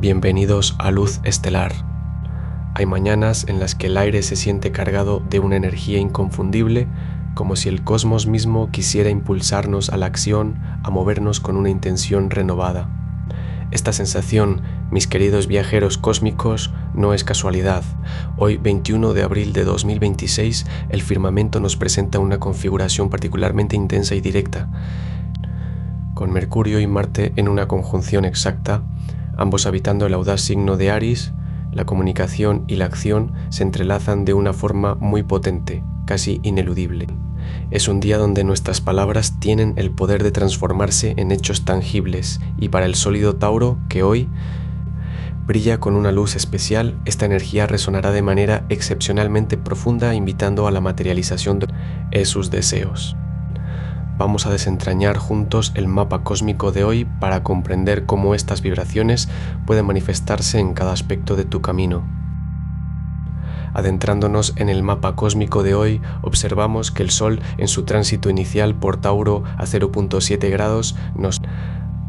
Bienvenidos a Luz Estelar. Hay mañanas en las que el aire se siente cargado de una energía inconfundible, como si el cosmos mismo quisiera impulsarnos a la acción, a movernos con una intención renovada. Esta sensación, mis queridos viajeros cósmicos, no es casualidad. Hoy, 21 de abril de 2026, el firmamento nos presenta una configuración particularmente intensa y directa. Con Mercurio y Marte en una conjunción exacta, ambos habitando el audaz signo de Aries, la comunicación y la acción se entrelazan de una forma muy potente, casi ineludible. Es un día donde nuestras palabras tienen el poder de transformarse en hechos tangibles, y para el sólido Tauro, que hoy brilla con una luz especial, esta energía resonará de manera excepcionalmente profunda, invitando a la materialización de sus deseos. Vamos a desentrañar juntos el mapa cósmico de hoy para comprender cómo estas vibraciones pueden manifestarse en cada aspecto de tu camino. Adentrándonos en el mapa cósmico de hoy, observamos que el Sol en su tránsito inicial por Tauro a 0.7 grados nos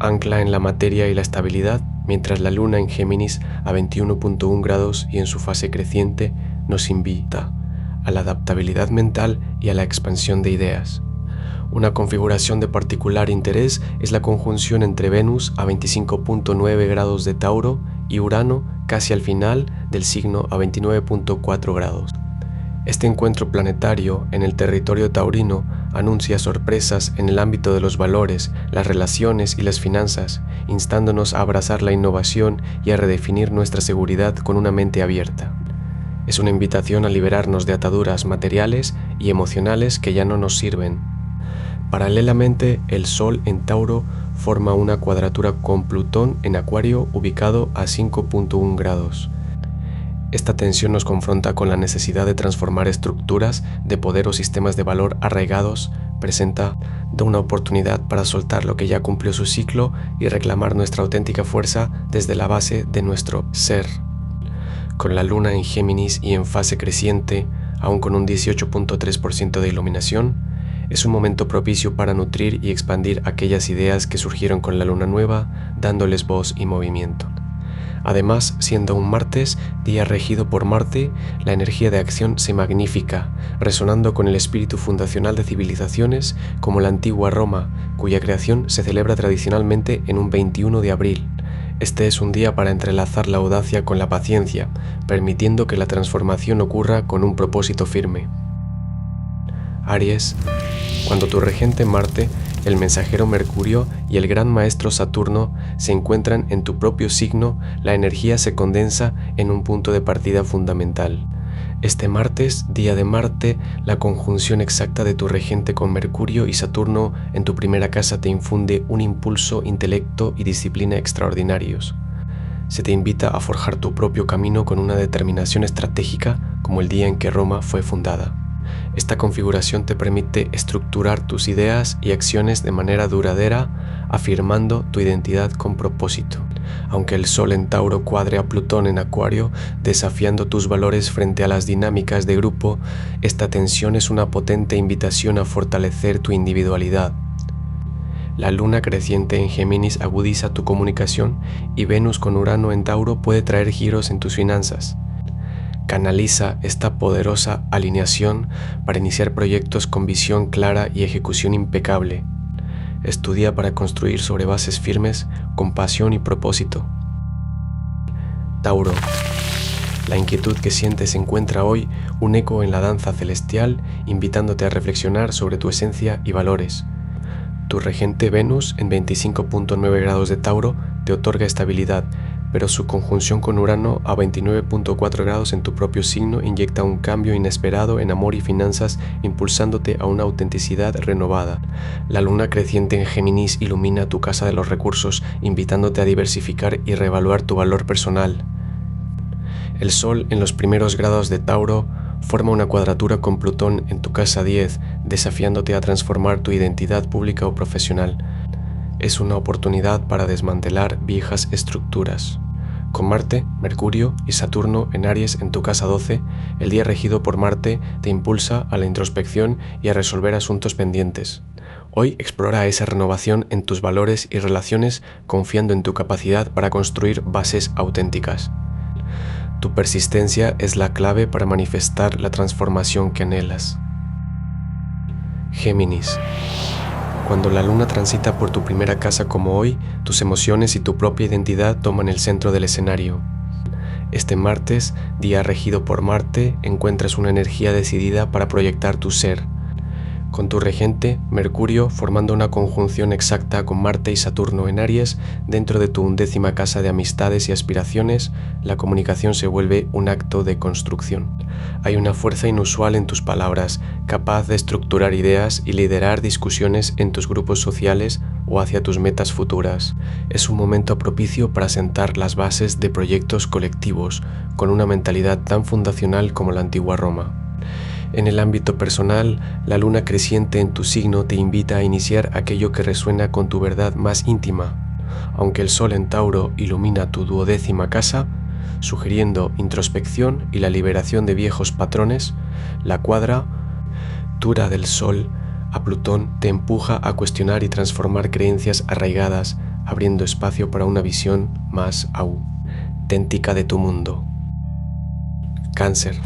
ancla en la materia y la estabilidad, mientras la Luna en Géminis a 21.1 grados y en su fase creciente nos invita a la adaptabilidad mental y a la expansión de ideas. Una configuración de particular interés es la conjunción entre Venus a 25.9 grados de Tauro y Urano casi al final del signo a 29.4 grados. Este encuentro planetario en el territorio taurino anuncia sorpresas en el ámbito de los valores, las relaciones y las finanzas, instándonos a abrazar la innovación y a redefinir nuestra seguridad con una mente abierta. Es una invitación a liberarnos de ataduras materiales y emocionales que ya no nos sirven. Paralelamente, el Sol en Tauro forma una cuadratura con Plutón en Acuario ubicado a 5.1 grados. Esta tensión nos confronta con la necesidad de transformar estructuras de poder o sistemas de valor arraigados, presenta una oportunidad para soltar lo que ya cumplió su ciclo y reclamar nuestra auténtica fuerza desde la base de nuestro ser. Con la Luna en Géminis y en fase creciente, aún con un 18.3% de iluminación, es un momento propicio para nutrir y expandir aquellas ideas que surgieron con la luna nueva, dándoles voz y movimiento. Además, siendo un martes, día regido por Marte, la energía de acción se magnifica, resonando con el espíritu fundacional de civilizaciones como la antigua Roma, cuya creación se celebra tradicionalmente en un 21 de abril. Este es un día para entrelazar la audacia con la paciencia, permitiendo que la transformación ocurra con un propósito firme. Aries, cuando tu regente Marte, el mensajero Mercurio y el gran maestro Saturno se encuentran en tu propio signo, la energía se condensa en un punto de partida fundamental. Este martes, día de Marte, la conjunción exacta de tu regente con Mercurio y Saturno en tu primera casa te infunde un impulso, intelecto y disciplina extraordinarios. Se te invita a forjar tu propio camino con una determinación estratégica como el día en que Roma fue fundada. Esta configuración te permite estructurar tus ideas y acciones de manera duradera, afirmando tu identidad con propósito. Aunque el Sol en Tauro cuadre a Plutón en Acuario, desafiando tus valores frente a las dinámicas de grupo, esta tensión es una potente invitación a fortalecer tu individualidad. La Luna creciente en Géminis agudiza tu comunicación y Venus con Urano en Tauro puede traer giros en tus finanzas. Canaliza esta poderosa alineación para iniciar proyectos con visión clara y ejecución impecable. Estudia para construir sobre bases firmes, con pasión y propósito. Tauro. La inquietud que sientes encuentra hoy un eco en la danza celestial, invitándote a reflexionar sobre tu esencia y valores. Tu regente Venus en 25.9 grados de Tauro te otorga estabilidad, pero su conjunción con Urano a 29.4 grados en tu propio signo inyecta un cambio inesperado en amor y finanzas, impulsándote a una autenticidad renovada. La Luna creciente en Géminis ilumina tu casa de los recursos, invitándote a diversificar y reevaluar tu valor personal. El Sol en los primeros grados de Tauro forma una cuadratura con Plutón en tu casa 10, desafiándote a transformar tu identidad pública o profesional. Es una oportunidad para desmantelar viejas estructuras. Con Marte, Mercurio y Saturno en Aries en tu casa 12, el día regido por Marte te impulsa a la introspección y a resolver asuntos pendientes. Hoy explora esa renovación en tus valores y relaciones, confiando en tu capacidad para construir bases auténticas. Tu persistencia es la clave para manifestar la transformación que anhelas. Géminis. Cuando la luna transita por tu primera casa como hoy, tus emociones y tu propia identidad toman el centro del escenario. Este martes, día regido por Marte, encuentras una energía decidida para proyectar tu ser. Con tu regente, Mercurio, formando una conjunción exacta con Marte y Saturno en Aries, dentro de tu 11ª casa de amistades y aspiraciones, la comunicación se vuelve un acto de construcción. Hay una fuerza inusual en tus palabras, capaz de estructurar ideas y liderar discusiones en tus grupos sociales o hacia tus metas futuras. Es un momento propicio para sentar las bases de proyectos colectivos, con una mentalidad tan fundacional como la antigua Roma. En el ámbito personal, la luna creciente en tu signo te invita a iniciar aquello que resuena con tu verdad más íntima. Aunque el sol en Tauro ilumina tu 12ª casa, sugiriendo introspección y la liberación de viejos patrones, la cuadratura del sol a Plutón te empuja a cuestionar y transformar creencias arraigadas, abriendo espacio para una visión más auténtica de tu mundo. Cáncer.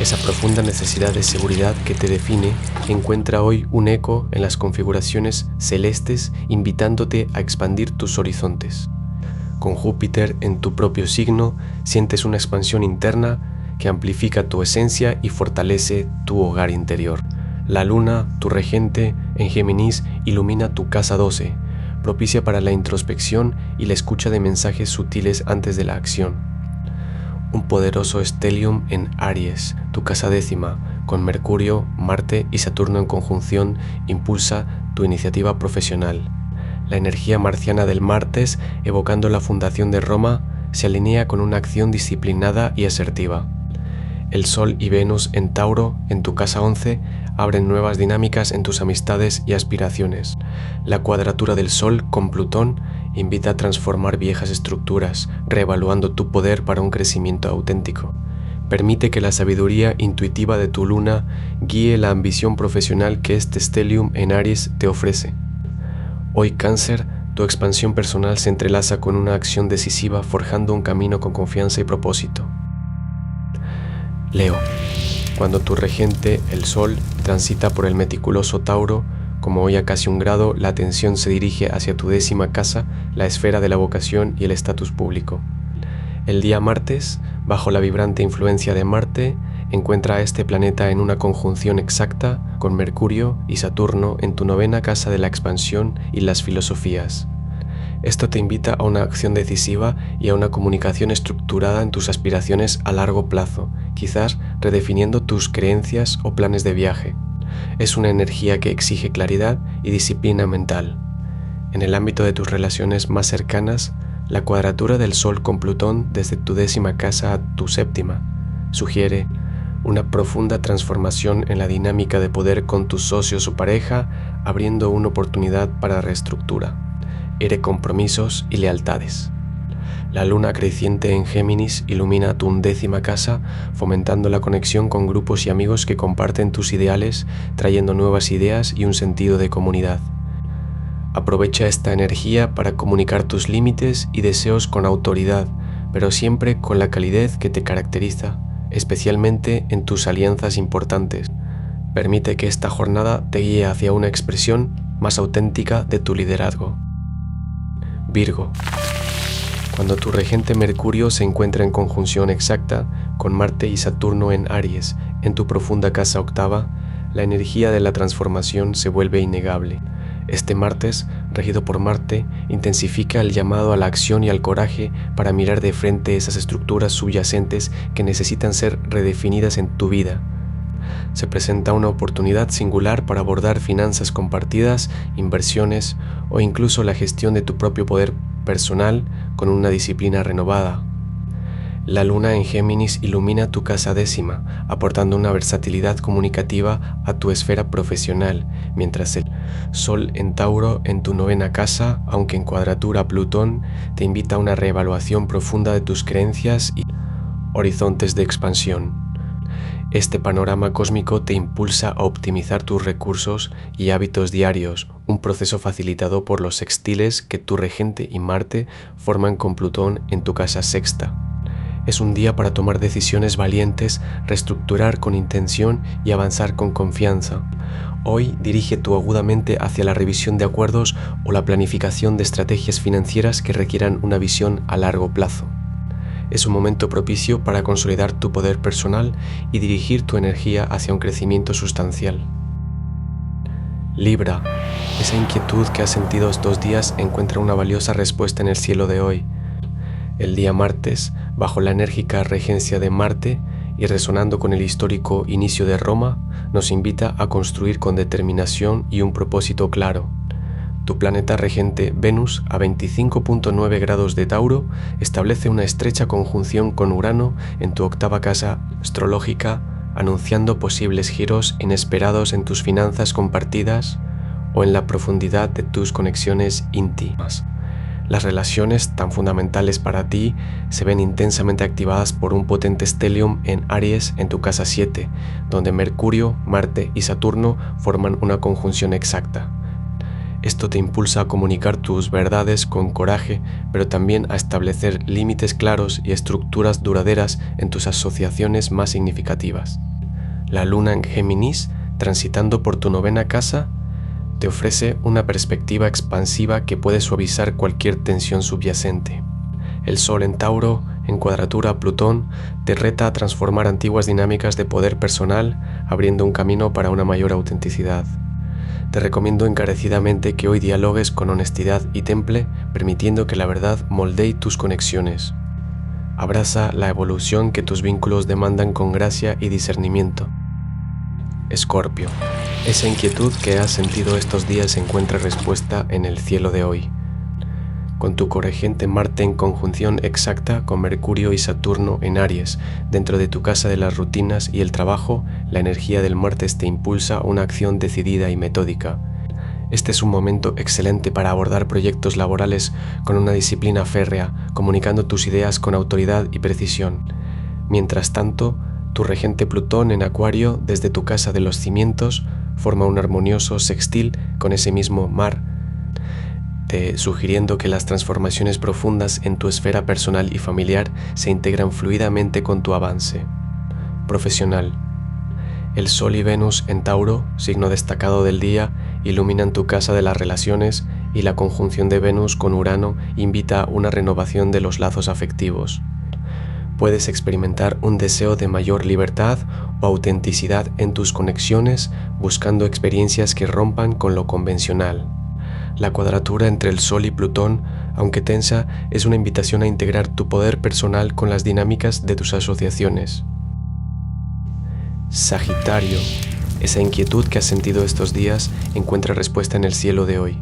Esa profunda necesidad de seguridad que te define encuentra hoy un eco en las configuraciones celestes, invitándote a expandir tus horizontes. Con Júpiter en tu propio signo, sientes una expansión interna que amplifica tu esencia y fortalece tu hogar interior. La luna, tu regente, en Géminis, ilumina tu casa 12, propicia para la introspección y la escucha de mensajes sutiles antes de la acción. Un poderoso stellium en Aries, tu casa 10ª, con Mercurio, Marte y Saturno en conjunción, impulsa tu iniciativa profesional. La energía marciana del martes, evocando la fundación de Roma, se alinea con una acción disciplinada y asertiva. El Sol y Venus en Tauro, en tu casa 11, abren nuevas dinámicas en tus amistades y aspiraciones. La cuadratura del Sol con Plutón invita a transformar viejas estructuras, reevaluando tu poder para un crecimiento auténtico. Permite que la sabiduría intuitiva de tu luna guíe la ambición profesional que este stellium en Aries te ofrece. Hoy, Cáncer, tu expansión personal se entrelaza con una acción decisiva, forjando un camino con confianza y propósito. Leo. Cuando tu regente, el Sol, transita por el meticuloso Tauro, como hoy a casi 1 grado, la atención se dirige hacia tu 10ª casa, la esfera de la vocación y el estatus público. El día martes, bajo la vibrante influencia de Marte, encuentra a este planeta en una conjunción exacta con Mercurio y Saturno en tu 9ª casa de la expansión y las filosofías. Esto te invita a una acción decisiva y a una comunicación estructurada en tus aspiraciones a largo plazo, quizás redefiniendo tus creencias o planes de viaje. Es una energía que exige claridad y disciplina mental. En el ámbito de tus relaciones más cercanas, la cuadratura del Sol con Plutón desde tu 10ª casa a tu 7ª sugiere una profunda transformación en la dinámica de poder con tus socios o pareja, abriendo una oportunidad para reestructura, compromisos y lealtades. La luna creciente en Géminis ilumina tu 11ª casa, fomentando la conexión con grupos y amigos que comparten tus ideales, trayendo nuevas ideas y un sentido de comunidad. Aprovecha esta energía para comunicar tus límites y deseos con autoridad, pero siempre con la calidez que te caracteriza, especialmente en tus alianzas importantes. Permite que esta jornada te guíe hacia una expresión más auténtica de tu liderazgo. Virgo. Cuando tu regente Mercurio se encuentra en conjunción exacta con Marte y Saturno en Aries, en tu profunda casa 8ª, la energía de la transformación se vuelve innegable. Este martes, regido por Marte, intensifica el llamado a la acción y al coraje para mirar de frente esas estructuras subyacentes que necesitan ser redefinidas en tu vida. Se presenta una oportunidad singular para abordar finanzas compartidas, inversiones o incluso la gestión de tu propio poder personal con una disciplina renovada. La luna en Géminis ilumina tu casa 10ª, aportando una versatilidad comunicativa a tu esfera profesional, mientras el Sol en Tauro en tu 9ª casa, aunque en cuadratura a Plutón, te invita a una reevaluación profunda de tus creencias y horizontes de expansión. Este panorama cósmico te impulsa a optimizar tus recursos y hábitos diarios, un proceso facilitado por los sextiles que tu regente y Marte forman con Plutón en tu casa sexta. Es un día para tomar decisiones valientes, reestructurar con intención y avanzar con confianza. Hoy dirige tu aguda mente hacia la revisión de acuerdos o la planificación de estrategias financieras que requieran una visión a largo plazo. Es un momento propicio para consolidar tu poder personal y dirigir tu energía hacia un crecimiento sustancial. Libra, esa inquietud que has sentido estos días encuentra una valiosa respuesta en el cielo de hoy. El día martes, bajo la enérgica regencia de Marte y resonando con el histórico inicio de Roma, nos invita a construir con determinación y un propósito claro. Tu planeta regente Venus, a 25.9 grados de Tauro, establece una estrecha conjunción con Urano en tu octava casa astrológica, anunciando posibles giros inesperados en tus finanzas compartidas o en la profundidad de tus conexiones íntimas. Las relaciones tan fundamentales para ti se ven intensamente activadas por un potente stellium en Aries en tu casa 7, donde Mercurio, Marte y Saturno forman una conjunción exacta. Esto te impulsa a comunicar tus verdades con coraje, pero también a establecer límites claros y estructuras duraderas en tus asociaciones más significativas. La luna en Géminis, transitando por tu novena casa, te ofrece una perspectiva expansiva que puede suavizar cualquier tensión subyacente. El Sol en Tauro, en cuadratura a Plutón, te reta a transformar antiguas dinámicas de poder personal, abriendo un camino para una mayor autenticidad. Te recomiendo encarecidamente que hoy dialogues con honestidad y temple, permitiendo que la verdad moldee tus conexiones. Abraza la evolución que tus vínculos demandan con gracia y discernimiento. Escorpio, esa inquietud que has sentido estos días encuentra respuesta en el cielo de hoy. Con tu corregente Marte en conjunción exacta con Mercurio y Saturno en Aries, dentro de tu casa de las rutinas y el trabajo, la energía del martes te impulsa a una acción decidida y metódica. Este es un momento excelente para abordar proyectos laborales con una disciplina férrea, comunicando tus ideas con autoridad y precisión. Mientras tanto, tu regente Plutón en Acuario, desde tu casa de los cimientos, forma un armonioso sextil con ese mismo mar, sugiriendo que las transformaciones profundas en tu esfera personal y familiar se integran fluidamente con tu avance. Profesional. El Sol y Venus en Tauro, signo destacado del día, iluminan tu casa de las relaciones y la conjunción de Venus con Urano invita a una renovación de los lazos afectivos. Puedes experimentar un deseo de mayor libertad o autenticidad en tus conexiones, buscando experiencias que rompan con lo convencional. La cuadratura entre el Sol y Plutón, aunque tensa, es una invitación a integrar tu poder personal con las dinámicas de tus asociaciones. Sagitario, esa inquietud que has sentido estos días encuentra respuesta en el cielo de hoy.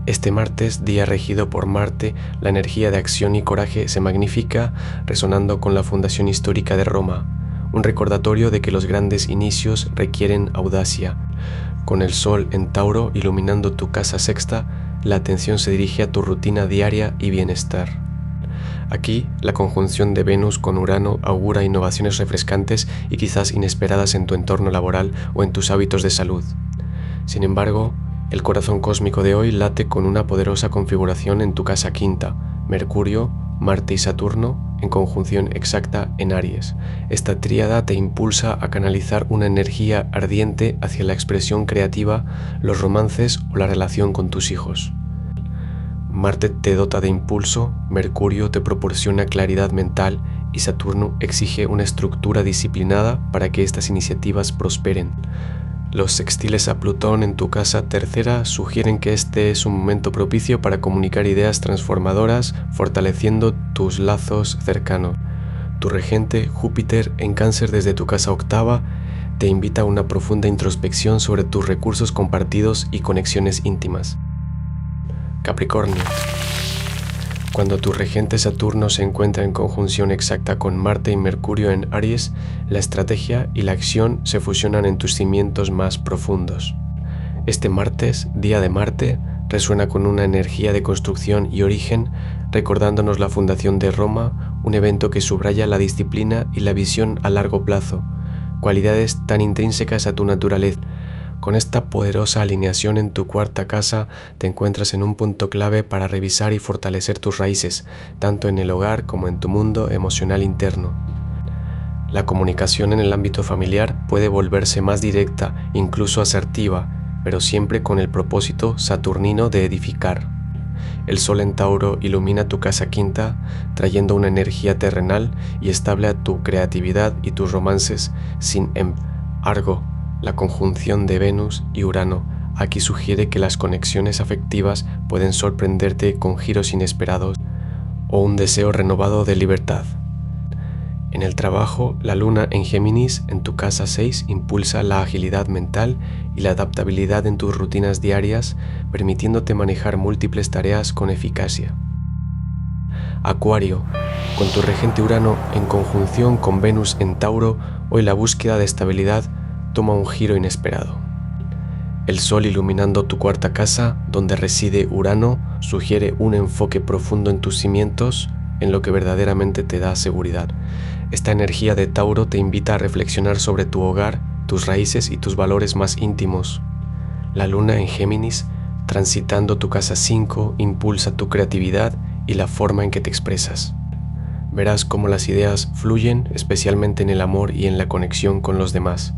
Este martes, día regido por Marte, la energía de acción y coraje se magnifica, resonando con la fundación histórica de Roma, un recordatorio de que los grandes inicios requieren audacia. Con el Sol en Tauro iluminando tu casa sexta, la atención se dirige a tu rutina diaria y bienestar. Aquí, la conjunción de Venus con Urano augura innovaciones refrescantes y quizás inesperadas en tu entorno laboral o en tus hábitos de salud. Sin embargo, el corazón cósmico de hoy late con una poderosa configuración en tu casa quinta, Mercurio, Marte y Saturno en conjunción exacta en Aries. Esta tríada te impulsa a canalizar una energía ardiente hacia la expresión creativa, los romances o la relación con tus hijos. Marte te dota de impulso, Mercurio te proporciona claridad mental y Saturno exige una estructura disciplinada para que estas iniciativas prosperen. Los sextiles a Plutón en tu casa tercera sugieren que este es un momento propicio para comunicar ideas transformadoras, fortaleciendo tus lazos cercanos. Tu regente, Júpiter, en Cáncer desde tu casa octava, te invita a una profunda introspección sobre tus recursos compartidos y conexiones íntimas. Capricornio. Cuando tu regente Saturno se encuentra en conjunción exacta con Marte y Mercurio en Aries, la estrategia y la acción se fusionan en tus cimientos más profundos. Este martes, día de Marte, resuena con una energía de construcción y origen, recordándonos la fundación de Roma, un evento que subraya la disciplina y la visión a largo plazo, cualidades tan intrínsecas a tu naturaleza. Con esta poderosa alineación en tu cuarta casa, te encuentras en un punto clave para revisar y fortalecer tus raíces, tanto en el hogar como en tu mundo emocional interno. La comunicación en el ámbito familiar puede volverse más directa, incluso asertiva, pero siempre con el propósito saturnino de edificar. El Sol en Tauro ilumina tu casa quinta, trayendo una energía terrenal y estable a tu creatividad y tus romances. Sin embargo, la conjunción de Venus y Urano aquí sugiere que las conexiones afectivas pueden sorprenderte con giros inesperados o un deseo renovado de libertad. En el trabajo, la luna en Géminis, en tu casa 6, impulsa la agilidad mental y la adaptabilidad en tus rutinas diarias, permitiéndote manejar múltiples tareas con eficacia. Acuario, con tu regente Urano en conjunción con Venus en Tauro, hoy la búsqueda de estabilidad toma un giro inesperado. El Sol iluminando tu cuarta casa, donde reside Urano, sugiere un enfoque profundo en tus cimientos, en lo que verdaderamente te da seguridad. Esta energía de Tauro te invita a reflexionar sobre tu hogar, tus raíces y tus valores más íntimos. La luna en Géminis, transitando tu casa 5, impulsa tu creatividad y la forma en que te expresas. Verás cómo las ideas fluyen, especialmente en el amor y en la conexión con los demás.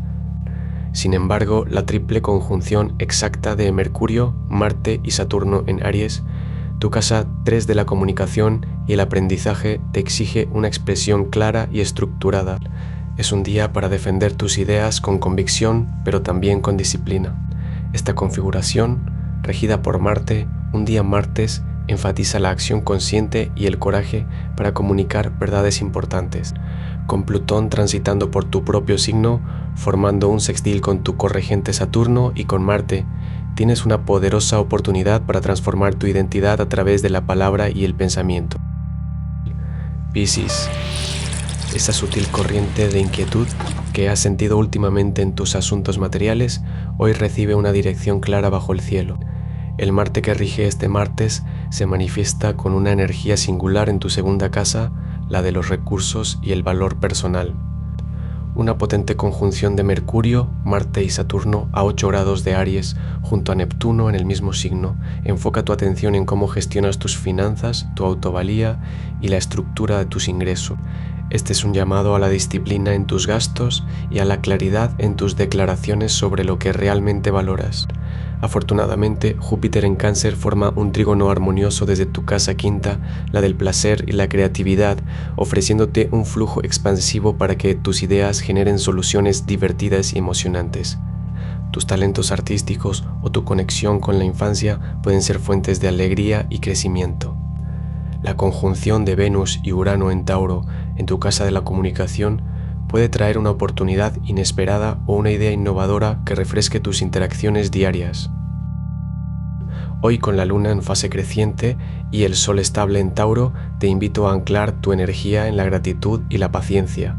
Sin embargo, la triple conjunción exacta de Mercurio, Marte y Saturno en Aries, tu casa 3 de la comunicación y el aprendizaje, te exige una expresión clara y estructurada. Es un día para defender tus ideas con convicción, pero también con disciplina. Esta configuración, regida por Marte, un día martes, enfatiza la acción consciente y el coraje para comunicar verdades importantes. Con Plutón transitando por tu propio signo, formando un sextil con tu corregente Saturno y con Marte, tienes una poderosa oportunidad para transformar tu identidad a través de la palabra y el pensamiento. Piscis, esa sutil corriente de inquietud que has sentido últimamente en tus asuntos materiales, hoy recibe una dirección clara bajo el cielo. El Marte que rige este martes se manifiesta con una energía singular en tu segunda casa, la de los recursos y el valor personal. Una potente conjunción de Mercurio, Marte y Saturno a 8 grados de Aries junto a Neptuno en el mismo signo enfoca tu atención en cómo gestionas tus finanzas, tu autovalía y la estructura de tus ingresos. Este es un llamado a la disciplina en tus gastos y a la claridad en tus declaraciones sobre lo que realmente valoras. Afortunadamente, Júpiter en Cáncer forma un trígono armonioso desde tu casa quinta, la del placer y la creatividad, ofreciéndote un flujo expansivo para que tus ideas generen soluciones divertidas y emocionantes. Tus talentos artísticos o tu conexión con la infancia pueden ser fuentes de alegría y crecimiento. La conjunción de Venus y Urano en Tauro, en tu casa de la comunicación, puede traer una oportunidad inesperada o una idea innovadora que refresque tus interacciones diarias. Hoy, con la luna en fase creciente y el sol estable en Tauro, te invito a anclar tu energía en la gratitud y la paciencia.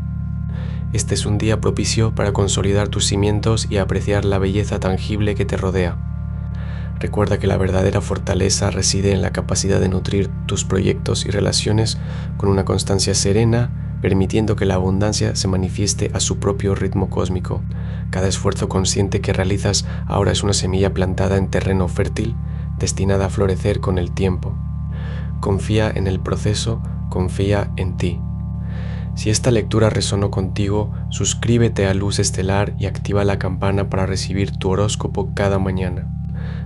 Este es un día propicio para consolidar tus cimientos y apreciar la belleza tangible que te rodea. Recuerda que la verdadera fortaleza reside en la capacidad de nutrir tus proyectos y relaciones con una constancia serena, permitiendo que la abundancia se manifieste a su propio ritmo cósmico. Cada esfuerzo consciente que realizas ahora es una semilla plantada en terreno fértil, destinada a florecer con el tiempo. Confía en el proceso, confía en ti. Si esta lectura resonó contigo, suscríbete a Luz Estelar y activa la campana para recibir tu horóscopo cada mañana.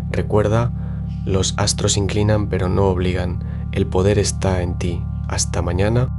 Recuerda, los astros inclinan pero no obligan. El poder está en ti. Hasta mañana.